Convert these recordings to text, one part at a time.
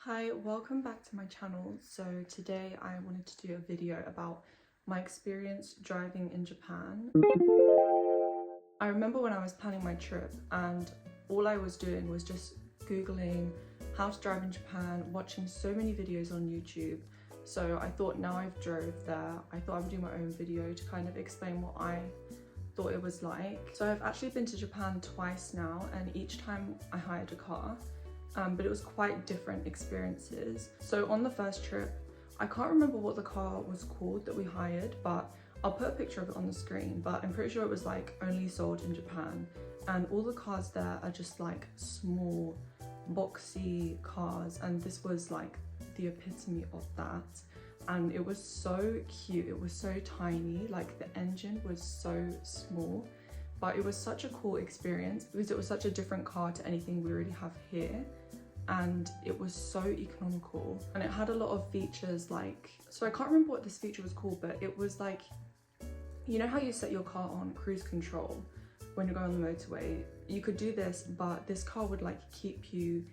Hi, welcome back to my channel. So today I wanted to do a video about my experience driving in Japan. I remember when I was planning my trip and all I was doing was just Googling how to drive in Japan, watching so many videos on YouTube. So I thought now I've drove there, I thought I would do my own video to kind of explain what I thought it was like. So I've actually been to Japan twice now, and each time I hired a car. But it was quite different experiences. So on the first trip, I can't remember what the car was called that we hired, but I'll put a picture of it on the screen, but I'm pretty sure it was like only sold in Japan. And all the cars there are just like small, boxy cars. And this was like the epitome of that. And it was so cute, it was so tiny, like the engine was so small. But it was such a cool experience because it was such a different car to anything we already have here. And it was so economical, and it had a lot of features like, so I can't remember what this feature was called, but it was like, you know how you set your car on cruise control when you're going on the motorway? You could do this, but this car would like keep you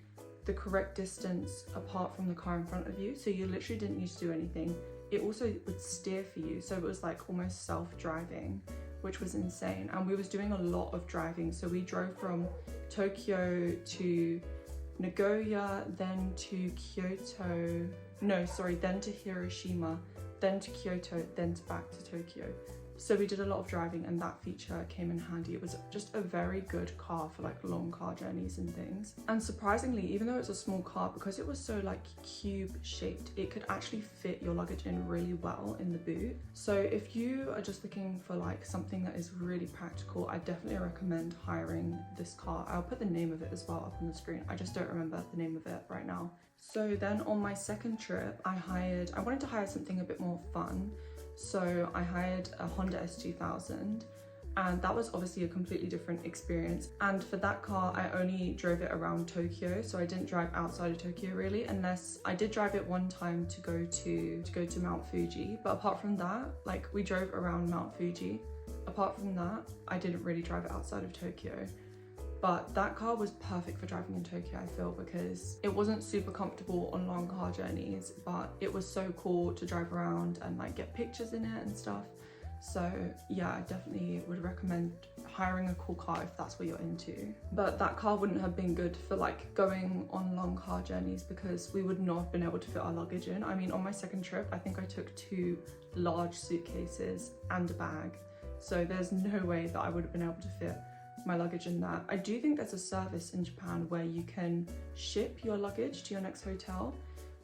the correct distance apart from the car in front of you, so you literally didn't need to do anything. It also would steer for you, so it was like almost self-driving, which was insane. And we was doing a lot of driving, so we drove from Tokyo to Nagoya, then to Kyoto, then to Hiroshima, then to Kyoto, then back to Tokyo. So we did a lot of driving, and that feature came in handy. It was just a very good car for like long car journeys and things. And surprisingly, even though it's a small car, because it was so like cube shaped, it could actually fit your luggage in really well in the boot. So if you are just looking for like something that is really practical, I definitely recommend hiring this car. I'll put the name of it as well up on the screen. I just don't remember the name of it right now. So then on my second trip, I wanted to hire something a bit more fun. So I hired a Honda S2000, and that was obviously a completely different experience. And for that car, I only drove it around Tokyo, so I didn't drive outside of Tokyo really, unless I did drive it one time to go to Mount Fuji. But apart from that, like we drove around Mount Fuji. Apart from that, I didn't really drive it outside of Tokyo. But that car was perfect for driving in Tokyo, I feel, because it wasn't super comfortable on long car journeys, but it was so cool to drive around and like get pictures in it and stuff. So yeah, I definitely would recommend hiring a cool car if that's what you're into. But that car wouldn't have been good for like going on long car journeys because we would not have been able to fit our luggage in. I mean, on my second trip, I think I took 2 large suitcases and a bag. So there's no way that I would have been able to fit my luggage in that. I do think there's a service in Japan where you can ship your luggage to your next hotel,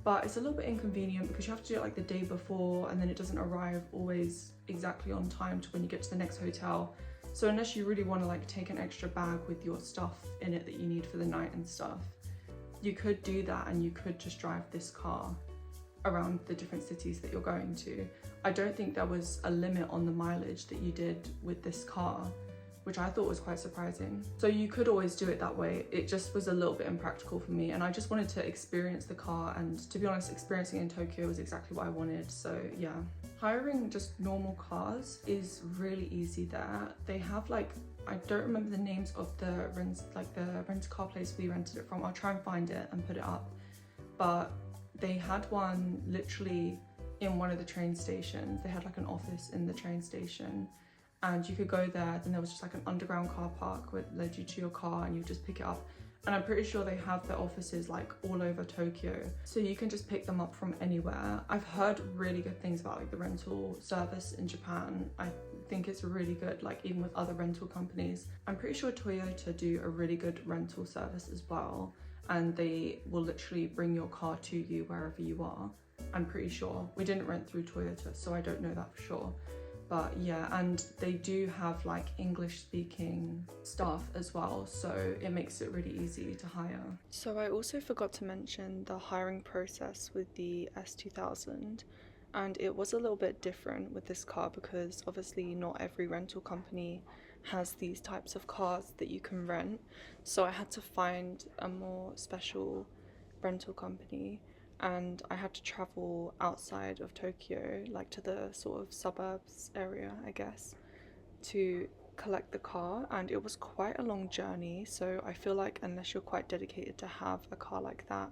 but it's a little bit inconvenient because you have to do it like the day before, and then it doesn't arrive always exactly on time to when you get to the next hotel. So unless you really want to like take an extra bag with your stuff in it that you need for the night and stuff, you could do that, and you could just drive this car around the different cities that you're going to. I don't think there was a limit on the mileage that you did with this car, which I thought was quite surprising. So you could always do it that way. It just was a little bit impractical for me, and I just wanted to experience the car, and to be honest, experiencing it in Tokyo was exactly what I wanted. So yeah, hiring just normal cars is really easy there. They have like, I don't remember the names of the rent-a-car place we rented it from. I'll try and find it and put it up. But they had one literally in one of the train stations. They had like an office in the train station, and you could go there. Then there was just like an underground car park where it led you to your car, and you just pick it up. And I'm pretty sure they have their offices like all over Tokyo, so you can just pick them up from anywhere. I've heard really good things about like the rental service in Japan. I think it's really good, like even with other rental companies. I'm pretty sure Toyota do a really good rental service as well, and they will literally bring your car to you wherever you are. I'm pretty sure. We didn't rent through Toyota, so I don't know that for sure. But yeah, and they do have like English speaking staff as well, so it makes it really easy to hire. So I also forgot to mention the hiring process with the S2000, and it was a little bit different with this car because obviously not every rental company has these types of cars that you can rent. So I had to find a more special rental company, and I had to travel outside of Tokyo, like to the sort of suburbs area, I guess, to collect the car. And it was quite a long journey, so I feel like unless you're quite dedicated to have a car like that,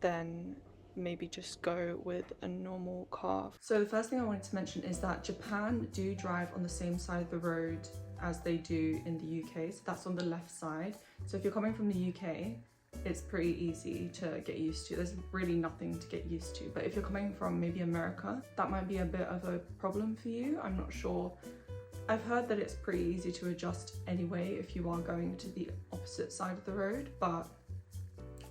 then maybe just go with a normal car. So the first thing I wanted to mention is that Japan do drive on the same side of the road as they do in the UK, so that's on the left side. So if you're coming from the UK, it's pretty easy to get used to. There's really nothing to get used to. But if you're coming from maybe America, that might be a bit of a problem for you. I'm not sure. I've heard that it's pretty easy to adjust anyway if you are going to the opposite side of the road, but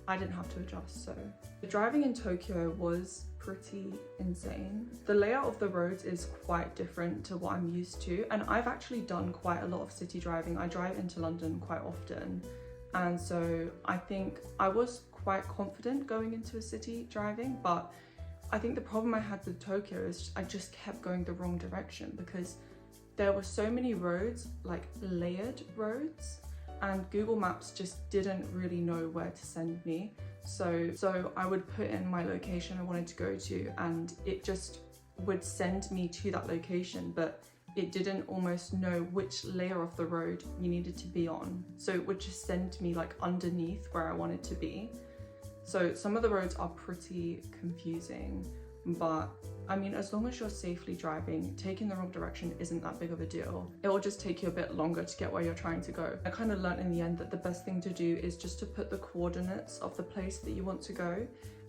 I didn't have to adjust. So the driving in Tokyo was pretty insane. The layout of the roads is quite different to what I'm used to, and I've actually done quite a lot of city driving. I drive into London quite often, and so I think I was quite confident going into a city driving, but I think the problem I had with Tokyo is I just kept going the wrong direction because there were so many roads, like layered roads, and Google Maps just didn't really know where to send me. So I would put in my location I wanted to go to, and it just would send me to that location, but it didn't almost know which layer of the road you needed to be on. So it would just send me like underneath where I wanted to be. So some of the roads are pretty confusing, but I mean, as long as you're safely driving, taking the wrong direction isn't that big of a deal. It will just take you a bit longer to get where you're trying to go. I kind of learned in the end that the best thing to do is just to put the coordinates of the place that you want to go,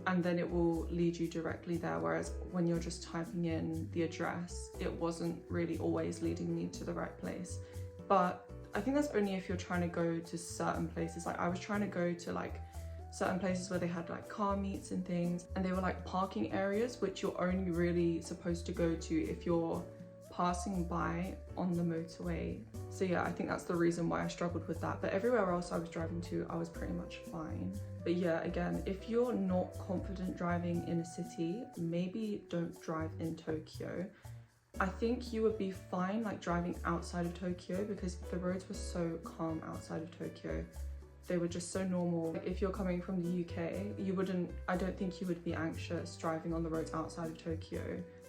and then it will lead you directly there. Whereas when you're just typing in the address, it wasn't really always leading me to the right place. But I think that's only if you're trying to go to certain places. Like I was trying to go to like certain places where they had like car meets and things, and they were like parking areas which you're only really supposed to go to if you're passing by on the motorway. So yeah, I think that's the reason why I struggled with that. But everywhere else I was driving to, I was pretty much fine. But yeah, again, if you're not confident driving in a city, maybe don't drive in Tokyo. I think you would be fine like driving outside of Tokyo because the roads were so calm outside of Tokyo. They were just so normal. Like if you're coming from the UK, I don't think you would be anxious driving on the roads outside of Tokyo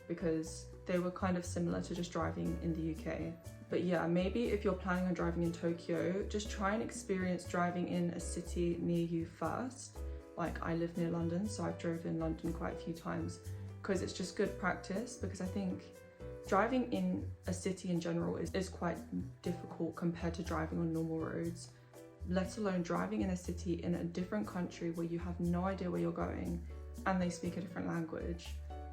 because they were kind of similar to just driving in the UK. But yeah, maybe if you're planning on driving in Tokyo, just try and experience driving in a city near you first. Like I live near London, so I've drove in London quite a few times because it's just good practice, because I think driving in a city in general is quite difficult compared to driving on normal roads. Let alone driving in a city in a different country where you have no idea where you're going and they speak a different language.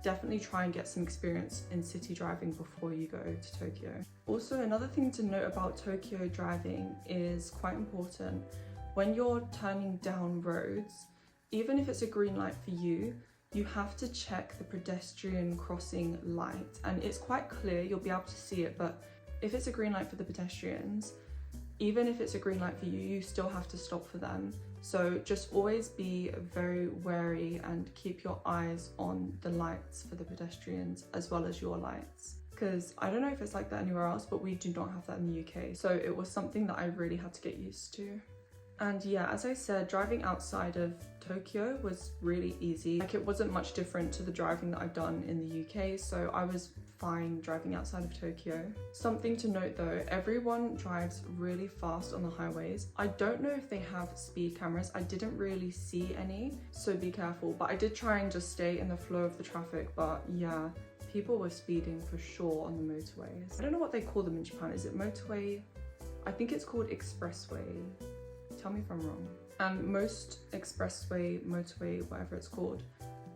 Definitely try and get some experience in city driving before you go to Tokyo. Also, another thing to note about Tokyo driving is quite important. When you're turning down roads, even if it's a green light for you, you have to check the pedestrian crossing light, and it's quite clear, you'll be able to see it, but if it's a green light for the pedestrians, even if it's a green light for you, you still have to stop for them. So just always be very wary and keep your eyes on the lights for the pedestrians as well as your lights. Because I don't know if it's like that anywhere else, but we do not have that in the UK. So it was something that I really had to get used to. And yeah, as I said, driving outside of Tokyo was really easy. Like it wasn't much different to the driving that I've done in the UK, so I was fine driving outside of Tokyo. Something to note though, everyone drives really fast on the highways. I don't know if they have speed cameras. I didn't really see any, so be careful. But I did try and just stay in the flow of the traffic, but yeah, people were speeding for sure on the motorways. I don't know what they call them in Japan. Is it motorway? I think it's called expressway. Tell me if I'm wrong. And most expressway, motorway, whatever it's called,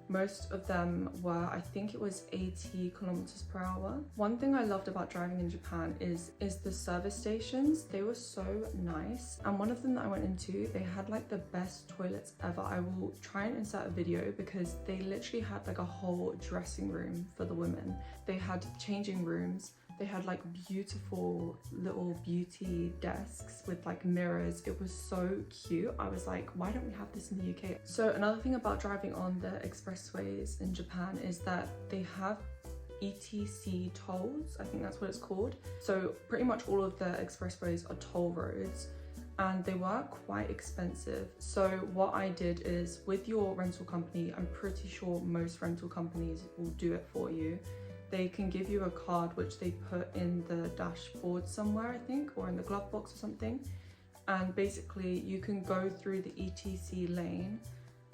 most of them were, I think it was 80 kilometers per hour. One thing I loved about driving in Japan is the service stations. They were so nice. And one of them that I went into, they had like the best toilets ever. I will try and insert a video because they literally had like a whole dressing room for the women. They had changing rooms. They had like beautiful little beauty desks with like mirrors. It was so cute. I was like, why don't we have this in the UK? So another thing about driving on the expressways in Japan is that they have ETC tolls. I think that's what it's called. So pretty much all of the expressways are toll roads, and they were quite expensive. So what I did is, with your rental company, I'm pretty sure most rental companies will do it for you. They can give you a card which they put in the dashboard somewhere, I think, or in the glove box or something. And basically you can go through the ETC lane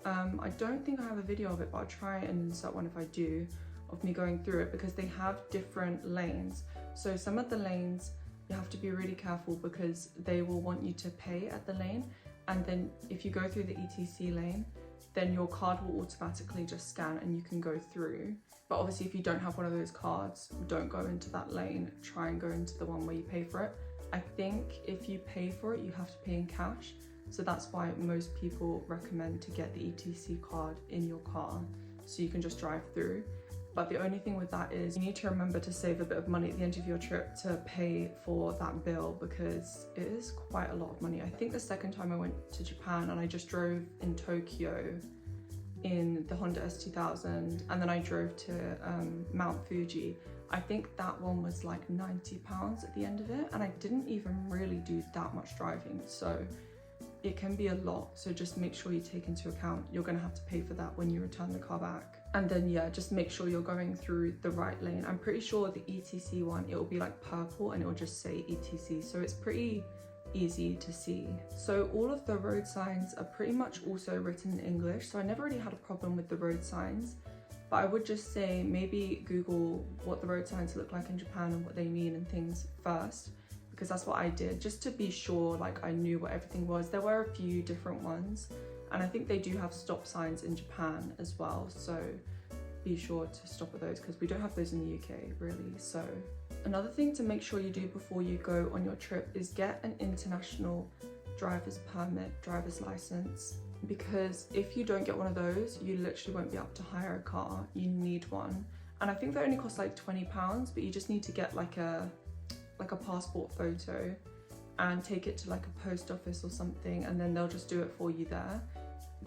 I don't think I have a video of it, but I'll try and insert one if I do, of me going through it, because they have different lanes. So some of the lanes you have to be really careful because they will want you to pay at the lane, and then if you go through the ETC lane, then your card will automatically just scan and you can go through. But obviously if you don't have one of those cards, don't go into that lane, try and go into the one where you pay for it. I think if you pay for it, you have to pay in cash. So that's why most people recommend to get the ETC card in your car so you can just drive through. But the only thing with that is you need to remember to save a bit of money at the end of your trip to pay for that bill, because it is quite a lot of money. I think the second time I went to Japan and I just drove in Tokyo in the Honda S2000, and then I drove to Mount Fuji, I think that one was like £90 at the end of it, and I didn't even really do that much driving, so it can be a lot. So just make sure you take into account you're going to have to pay for that when you return the car back. And then yeah, just make sure you're going through the right lane. I'm pretty sure the ETC one, it will be like purple and it will just say ETC, so it's pretty easy to see. So all of the road signs are pretty much also written in English, so I never really had a problem with the road signs. But I would just say maybe Google what the road signs look like in Japan and what they mean and things first, because that's what I did, just to be sure like I knew what everything was. There were a few different ones, and I think they do have stop signs in Japan as well, so be sure to stop at those because we don't have those in the UK really. So another thing to make sure you do before you go on your trip is get an international driver's permit, driver's license, because if you don't get one of those, you literally won't be able to hire a car. You need one, and I think they only cost like £20, but you just need to get like a passport photo and take it to like a post office or something, and then they'll just do it for you there.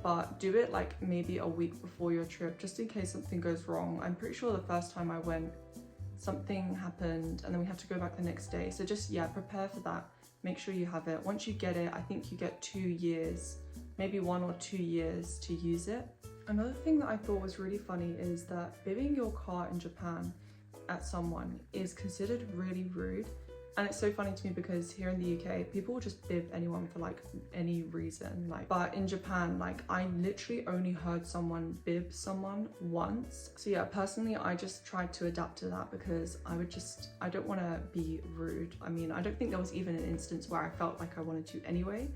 But do it like maybe a week before your trip, just in case something goes wrong. I'm pretty sure the first time I went, something happened and then we had to go back the next day. So just, yeah, prepare for that. Make sure you have it. Once you get it, I think you get 2 years, maybe 1 or 2 years to use it. Another thing that I thought was really funny is that bibbing your car in Japan at someone is considered really rude. And it's so funny to me because here in the UK, people will just bib anyone for like any reason. But in Japan, like I literally only heard someone bib someone once. So yeah, personally, I just tried to adapt to that because I don't want to be rude. I mean, I don't think there was even an instance where I felt like I wanted to anyway.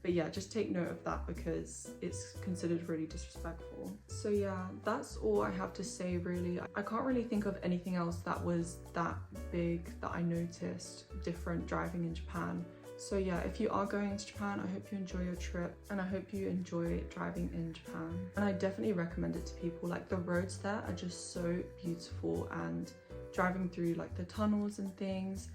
But yeah, just take note of that because it's considered really disrespectful. So yeah, that's all I have to say really. I can't really think of anything else that was that big that I noticed different driving in Japan. So yeah, if you are going to Japan, I hope you enjoy your trip and I hope you enjoy driving in Japan. And I definitely recommend it to people. Like the roads there are just so beautiful, and driving through like the tunnels and things,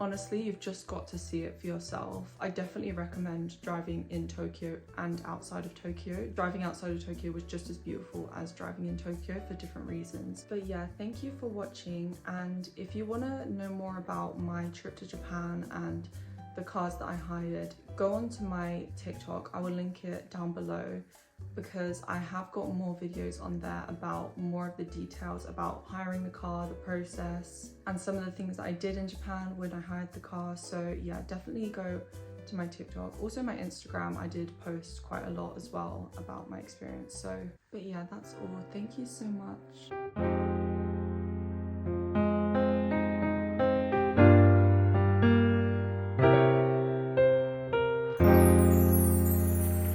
honestly, you've just got to see it for yourself. I definitely recommend driving in Tokyo and outside of Tokyo. Driving outside of Tokyo was just as beautiful as driving in Tokyo for different reasons. But yeah, thank you for watching. And if you want to know more about my trip to Japan and the cars that I hired, go onto my TikTok. I will link it down below, because I have got more videos on there about more of the details about hiring the car, the process, and some of the things that I did in Japan when I hired the car. So yeah, definitely go to my TikTok. Also my Instagram, I did post quite a lot as well about my experience. So, but yeah, that's all. Thank you so much.